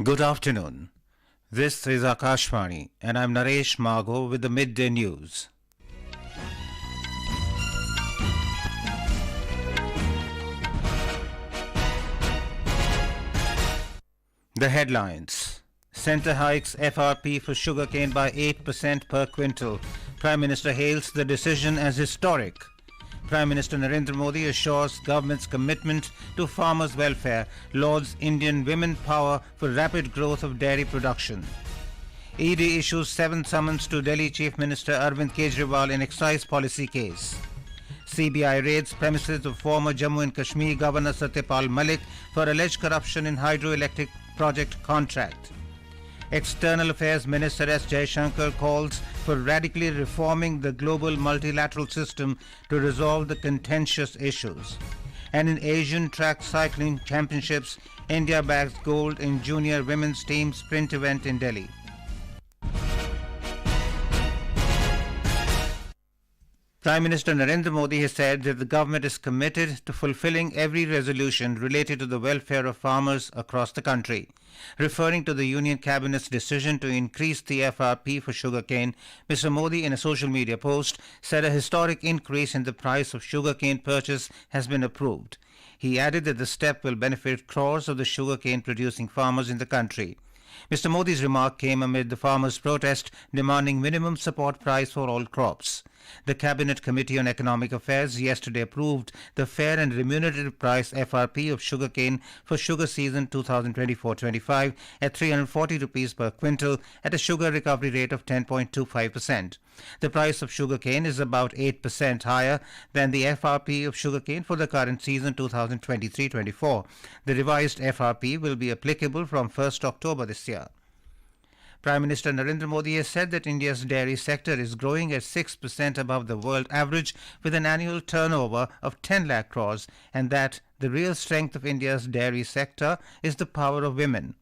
Good afternoon. This is Akashvani and I'm Naresh Margo with the midday news. The headlines. Centre hikes FRP for sugarcane by 8% per quintal. Prime Minister hails the decision as historic. Prime Minister Narendra Modi assures government's commitment to farmers' welfare, lauds Indian women power for rapid growth of dairy production. ED issues 7 summons to Delhi Chief Minister Arvind Kejriwal in Excise Policy Case. CBI raids premises of former Jammu and Kashmir Governor Satyapal Malik for alleged corruption in Hydroelectric project contract. External Affairs Minister S Jaishankar calls for radically reforming the global multilateral system to resolve the contentious issues. And in Asian Track Cycling Championships, India bags gold in junior women's team sprint event in Delhi. Prime Minister Narendra Modi has said that the government is committed to fulfilling every resolution related to the welfare of farmers across the country. Referring to the Union Cabinet's decision to increase the FRP for sugarcane, Mr. Modi, in a social media post, said a historic increase in the price of sugarcane purchase has been approved. He added that the step will benefit crores of the sugarcane producing farmers in the country. Mr. Modi's remark came amid the farmers' protest demanding minimum support price for all crops. The Cabinet Committee on Economic Affairs yesterday approved the fair and remunerative price FRP of sugarcane for sugar season 2024-25 at 340 rupees per quintal at a sugar recovery rate of 10.25%. The price of sugarcane is about 8% higher than the FRP of sugarcane for the current season 2023-24. The revised FRP will be applicable from 1st October this year. Prime Minister Narendra Modi has said that India's dairy sector is growing at 6% above the world average with an annual turnover of 10 lakh crores, and that the real strength of India's dairy sector is the power of women.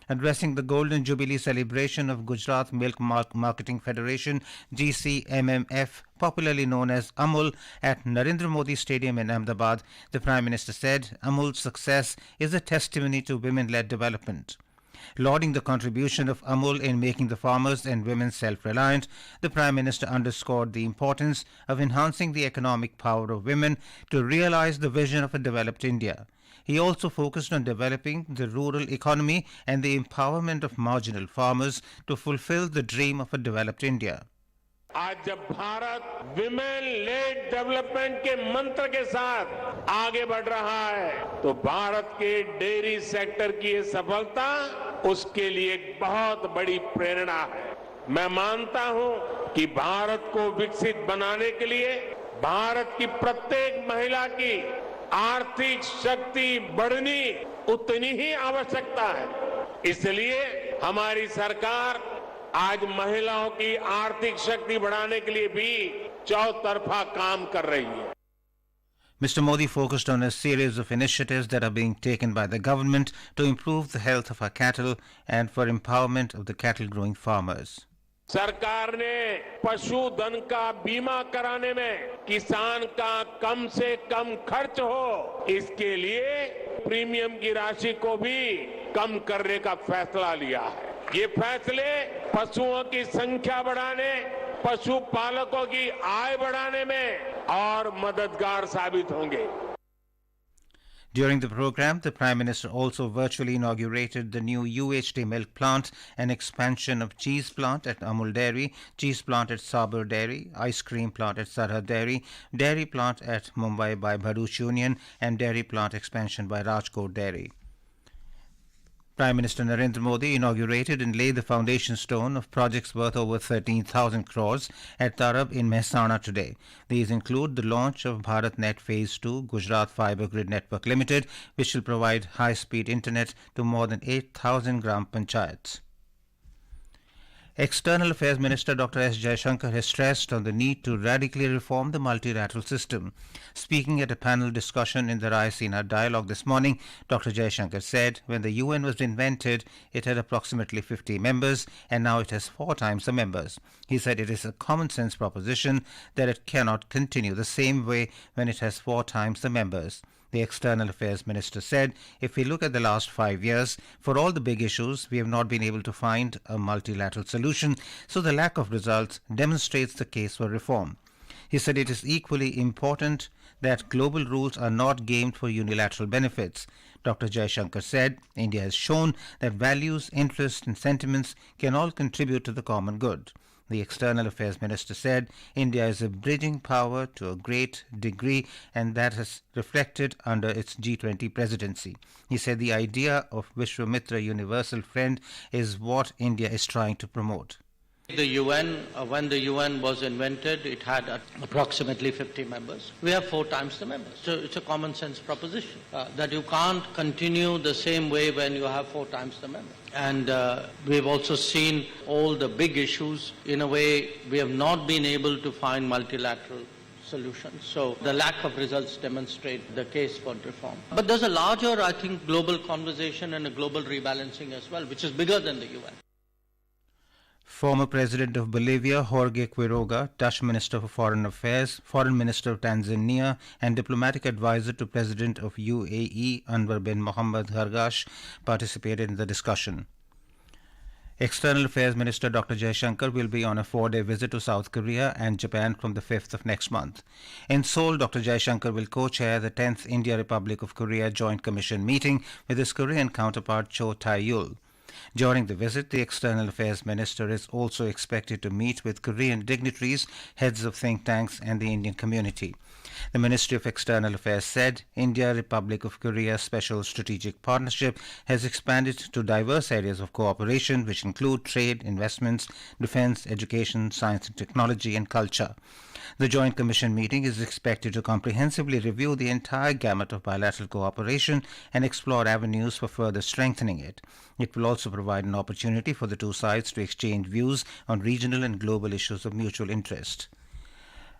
Addressing the Golden Jubilee celebration of Gujarat Milk Marketing Federation GCMMF, popularly known as Amul, at Narendra Modi Stadium in Ahmedabad, the Prime Minister said Amul's success is a testimony to women-led development. Lauding the contribution of Amul in making the farmers and women self-reliant, the Prime Minister underscored the importance of enhancing the economic power of women to realize the vision of a developed India. He also focused on developing the rural economy and the empowerment of marginal farmers to fulfill the dream of a developed India. आज जब Bharat women lead development के मंत्र के साथ आगे बढ़ रहा है तो भारत के डेयरी सेक्टर की ये सफलता उसके लिए एक बहुत बड़ी प्रेरणा है। मैं मानता हूं कि भारत को विकसित बनाने के लिए भारत की प्रत्येक महिला की आर्थिक शक्ति बढ़नी उतनी ही आवश्यकता है। इसलिए हमारी सरकार आज महिलाओं की आर्थिक शक्ति बढ़ाने के लिए भी चौतरफा काम कर रही है। Mr. Modi focused on a series of initiatives that are being taken by the government to improve the health of our cattle and for empowerment of the cattle-growing farmers. सरकार ने पशुधन का बीमा कराने में किसान का कम से कम खर्च हो, इसके लिए प्रीमियम की राशि को भी कम करने का फैसला लिया है। ये फैसले पशुओं की संख्या बढ़ाने, पशुपालकों की आय बढ़ाने में और मददगार साबित होंगे। During the program, the Prime Minister also virtually inaugurated the new UHT milk plant, an expansion of cheese plant at Amul Dairy, cheese plant at Sabar Dairy, ice cream plant at Sarhad Dairy, dairy plant at Mumbai by Bharuch Union, and dairy plant expansion by Rajkot Dairy. Prime Minister Narendra Modi inaugurated and laid the foundation stone of projects worth over 13,000 crores at Tarab in Mehsana today. These include the launch of BharatNet Phase 2 Gujarat Fibre Grid Network Limited, which will provide high-speed internet to more than 8,000 Gram Panchayats. External Affairs Minister Dr. S Jaishankar has stressed on the need to radically reform the multilateral system. Speaking at a panel discussion in the Raisina dialogue this morning, Dr. Jaishankar said when the UN was invented, it had approximately 50 members and now it has 4 times the members. He said it is a common sense proposition that it cannot continue the same way when it has 4 times the members. The External Affairs Minister said, if we look at the last 5 years, for all the big issues, we have not been able to find a multilateral solution, so the lack of results demonstrates the case for reform. He said it is equally important that global rules are not gamed for unilateral benefits. Dr. Jaishankar said India has shown that values, interests and sentiments can all contribute to the common good. The External Affairs Minister said India is a bridging power to a great degree, and that has reflected under its G20 presidency. He said the idea of Vishwamitra Universal Friend is what India is trying to promote. The UN, when the UN was invented, it had approximately 50 members. We have 4 times the members. So it's a common sense proposition that you can't continue the same way when you have 4 times the members. And we've also seen all the big issues. In a way, we have not been able to find multilateral solutions. So the lack of results demonstrate the case for reform. But there's a larger, I think, global conversation and a global rebalancing as well, which is bigger than the UN. Former President of Bolivia, Jorge Quiroga, Dutch Minister for Foreign Affairs, Foreign Minister of Tanzania, and Diplomatic Advisor to President of UAE, Anwar bin Mohammed Hargash, participated in the discussion. External Affairs Minister Dr. Jaishankar will be on a 4-day visit to South Korea and Japan from the 5th of next month. In Seoul, Dr. Jaishankar will co-chair the 10th India-Republic of Korea Joint Commission meeting with his Korean counterpart Cho Tae-yul. During the visit, the External Affairs Minister is also expected to meet with Korean dignitaries, heads of think tanks and the Indian community. The Ministry of External Affairs said India-Republic of Korea Special Strategic Partnership has expanded to diverse areas of cooperation which include trade, investments, defense, education, science and technology and culture. The Joint Commission meeting is expected to comprehensively review the entire gamut of bilateral cooperation and explore avenues for further strengthening it. It will also provide an opportunity for the two sides to exchange views on regional and global issues of mutual interest.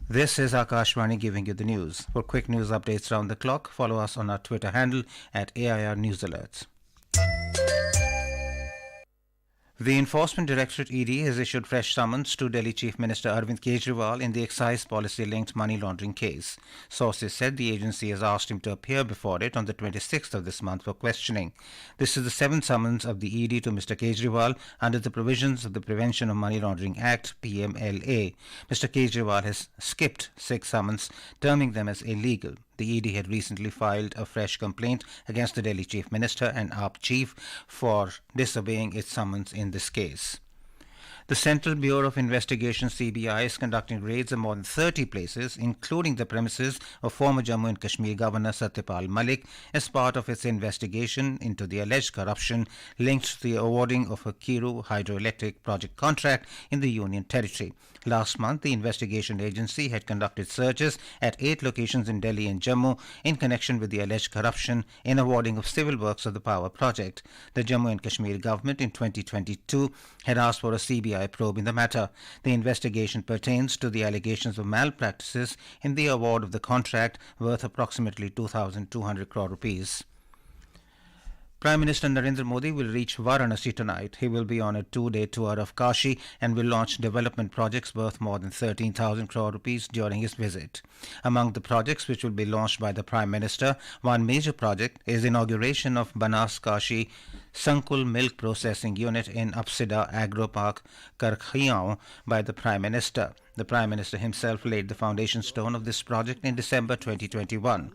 This is Akashvani giving you the news. For quick news updates round the clock, follow us on our Twitter handle at AIR News Alerts. The Enforcement Directorate ED has issued fresh summons to Delhi Chief Minister Arvind Kejriwal in the excise policy-linked money laundering case. Sources said the agency has asked him to appear before it on the 26th of this month for questioning. This is the 7th summons of the ED to Mr. Kejriwal under the provisions of the Prevention of Money Laundering Act, PMLA. Mr. Kejriwal has skipped 6 summons, terming them as illegal. The ED had recently filed a fresh complaint against the Delhi Chief Minister and AAP Chief for disobeying its summons in this case. The Central Bureau of Investigation (CBI) is conducting raids in more than 30 places, including the premises of former Jammu and Kashmir Governor Satyapal Malik, as part of its investigation into the alleged corruption linked to the awarding of a Kiru Hydroelectric project contract in the Union Territory. Last month, the investigation agency had conducted searches at 8 locations in Delhi and Jammu in connection with the alleged corruption in awarding of civil works of the power project. The Jammu and Kashmir government in 2022 had asked for a CBI probe in the matter. The investigation pertains to the allegations of malpractices in the award of the contract worth approximately 2,200 crore rupees. Prime Minister Narendra Modi will reach Varanasi tonight. He will be on a 2-day tour of Kashi and will launch development projects worth more than 13,000 crore rupees during his visit. Among the projects which will be launched by the Prime Minister, one major project is inauguration of Banas Kashi Sankul Milk Processing Unit in Apsida Agro Park, Karkhiyaon by the Prime Minister. The Prime Minister himself laid the foundation stone of this project in December 2021.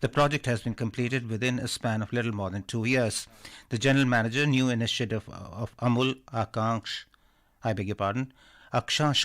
The project has been completed within a span of little more than 2 years. The General Manager, New Initiative of Amul, Akshansh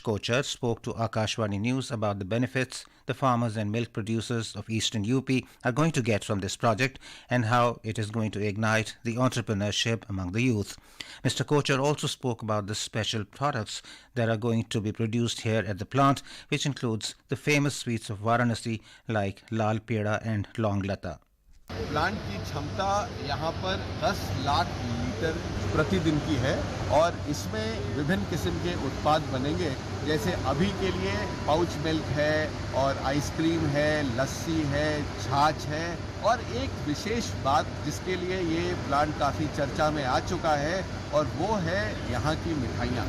Kochar, spoke to Akashvani News about the benefits the farmers and milk producers of eastern UP are going to get from this project and how it is going to ignite the entrepreneurship among the youth. Mr. Kochar also spoke about the special products that are going to be produced here at the plant, which includes the famous sweets of Varanasi like Lal Peda and Long Lata. Plant की क्षमता यहाँ पर 10 lakh litre प्रतिदिन की है और इसमें विभिन्न किस्म के उत्पाद बनेंगे, जैसे अभी के लिए पाउच मिल्क है और आइसक्रीम है, लस्सी है, छाछ है और एक विशेष बात जिसके लिए ये प्लांट काफ़ी चर्चा में आ चुका है और वो है यहाँ की मिठाइयाँ।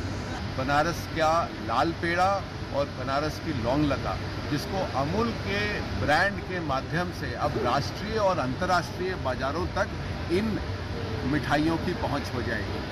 बनारस का लाल पेड़ा और बनारस की लौंग लता जिसको अमूल के ब्रांड के माध्यम से अब राष्ट्रीय और अंतर्राष्ट्रीय बाजारों तक इन मिठाइयों की पहुंच हो जाएगी।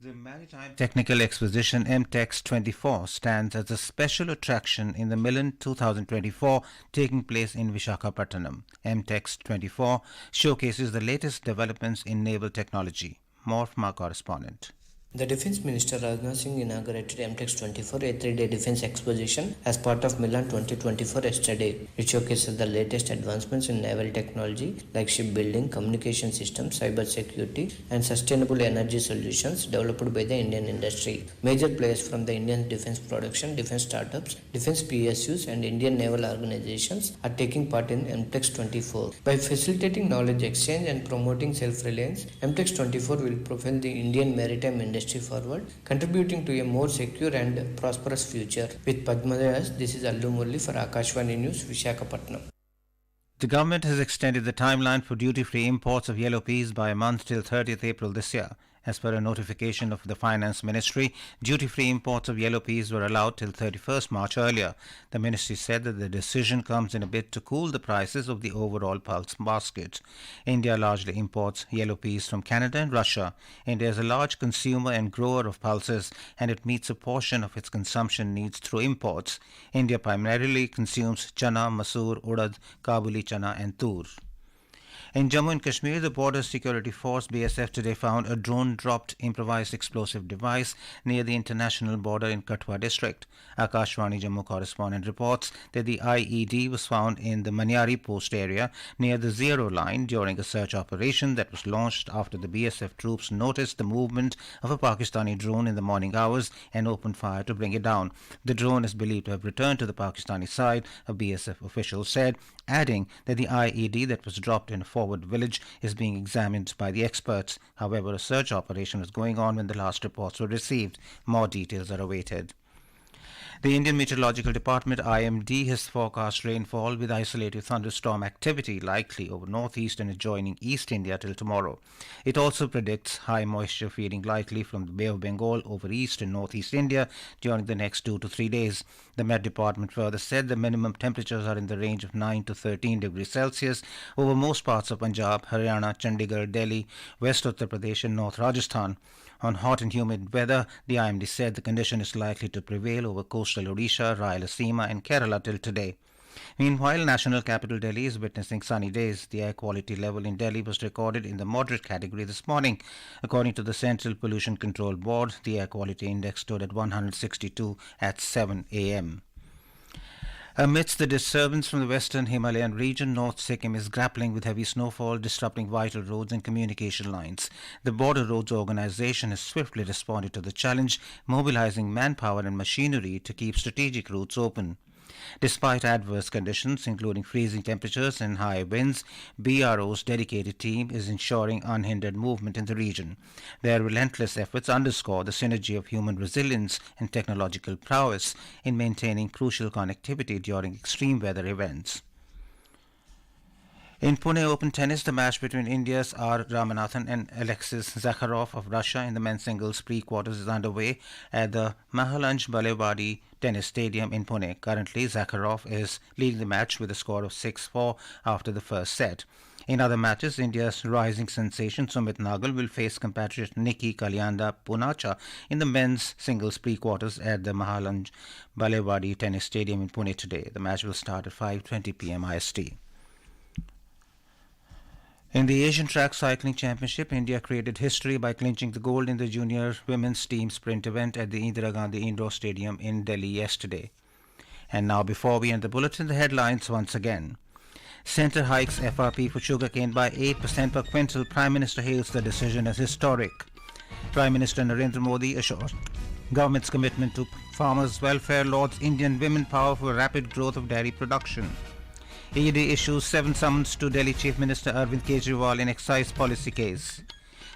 The Maritime Technical Exposition MTEX 24 stands as a special attraction in the Milan 2024 taking place in Visakhapatnam. MTEX 24 showcases the latest developments in naval technology. More from our correspondent. The Defence Minister Rajnath Singh inaugurated MTEX 24, a 3-day defence exposition as part of Milan 2024 yesterday. It showcases the latest advancements in naval technology like shipbuilding, communication systems, cyber security and sustainable energy solutions developed by the Indian industry. Major players from the Indian defence production, defence startups, defence PSUs and Indian naval organizations are taking part in MTEX 24. By facilitating knowledge exchange and promoting self-reliance, MTEX 24 will propel the Indian maritime industry forward, contributing to a more secure and prosperous future. With Padmadayas, this is Allu Murli for Akashvani News, Visakhapatnam. The government has extended the timeline for duty-free imports of yellow peas by a month till 30th April this year. As per a notification of the Finance Ministry, duty-free imports of yellow peas were allowed till 31st March earlier. The ministry said that the decision comes in a bid to cool the prices of the overall pulse basket. India largely imports yellow peas from Canada and Russia. India is a large consumer and grower of pulses, and it meets a portion of its consumption needs through imports. India primarily consumes chana, masoor, urad, Kabuli chana and tur. In Jammu and Kashmir, the Border Security Force BSF today found a drone-dropped improvised explosive device near the international border in Katwa district. Akashvani Jammu correspondent reports that the IED was found in the Manyari post area near the zero line during a search operation that was launched after the BSF troops noticed the movement of a Pakistani drone in the morning hours and opened fire to bring it down. The drone is believed to have returned to the Pakistani side, a BSF official said, adding that the IED that was dropped in a forward village is being examined by the experts. However, a search operation was going on when the last reports were received. More details are awaited. The Indian Meteorological Department IMD has forecast rainfall with isolated thunderstorm activity likely over northeast and adjoining East India till tomorrow. It also predicts high moisture feeding likely from the Bay of Bengal over East and Northeast India during the next 2 to 3 days. The Met Department further said the minimum temperatures are in the range of 9 to 13 degrees Celsius over most parts of Punjab, Haryana, Chandigarh, Delhi, West Uttar Pradesh and North Rajasthan. On hot and humid weather, the IMD said the condition is likely to prevail over coastal Odisha, Rayalaseema and Kerala till today. Meanwhile, national capital Delhi is witnessing sunny days. The air quality level in Delhi was recorded in the moderate category this morning. According to the Central Pollution Control Board, the air quality index stood at 162 at 7 a.m. Amidst the disturbance from the western Himalayan region, North Sikkim is grappling with heavy snowfall, disrupting vital roads and communication lines. The Border Roads Organization has swiftly responded to the challenge, mobilizing manpower and machinery to keep strategic routes open. Despite adverse conditions, including freezing temperatures and high winds, BRO's dedicated team is ensuring unhindered movement in the region. Their relentless efforts underscore the synergy of human resilience and technological prowess in maintaining crucial connectivity during extreme weather events. In Pune Open Tennis, the match between India's R. Ramanathan and Alexis Zakharov of Russia in the men's singles pre-quarters is underway at the Mahalanj Balewadi Tennis Stadium in Pune. Currently, Zakharov is leading the match with a score of 6-4 after the first set. In other matches, India's rising sensation Sumit Nagal will face compatriot Nikki Kalyanda Punacha in the men's singles pre-quarters at the Mahalanj Balewadi Tennis Stadium in Pune today. The match will start at 5:20 p.m. IST. In the Asian Track Cycling Championship, India created history by clinching the gold in the junior women's team sprint event at the Indira Gandhi Indoor Stadium in Delhi yesterday. And now, before we end the bulletin, the headlines once again. Centre hikes FRP for sugarcane by 8% per quintal. Prime Minister hails the decision as historic. Prime Minister Narendra Modi assures government's commitment to farmers' welfare. Lauds Indian women power for rapid growth of dairy production. ED issues 7 summons to Delhi Chief Minister Arvind Kejriwal in Excise Policy Case.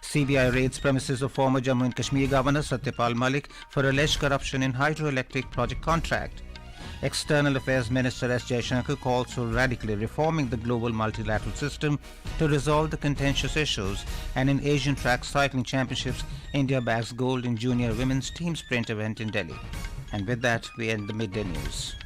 CBI raids premises of former Jammu and Kashmir Governor Satyapal Malik for alleged corruption in Hydroelectric project contract. External Affairs Minister S Jaishankar calls for radically reforming the global multilateral system to resolve the contentious issues. And in Asian Track Cycling Championships, India bags gold in junior women's team sprint event in Delhi. And with that, we end the midday news.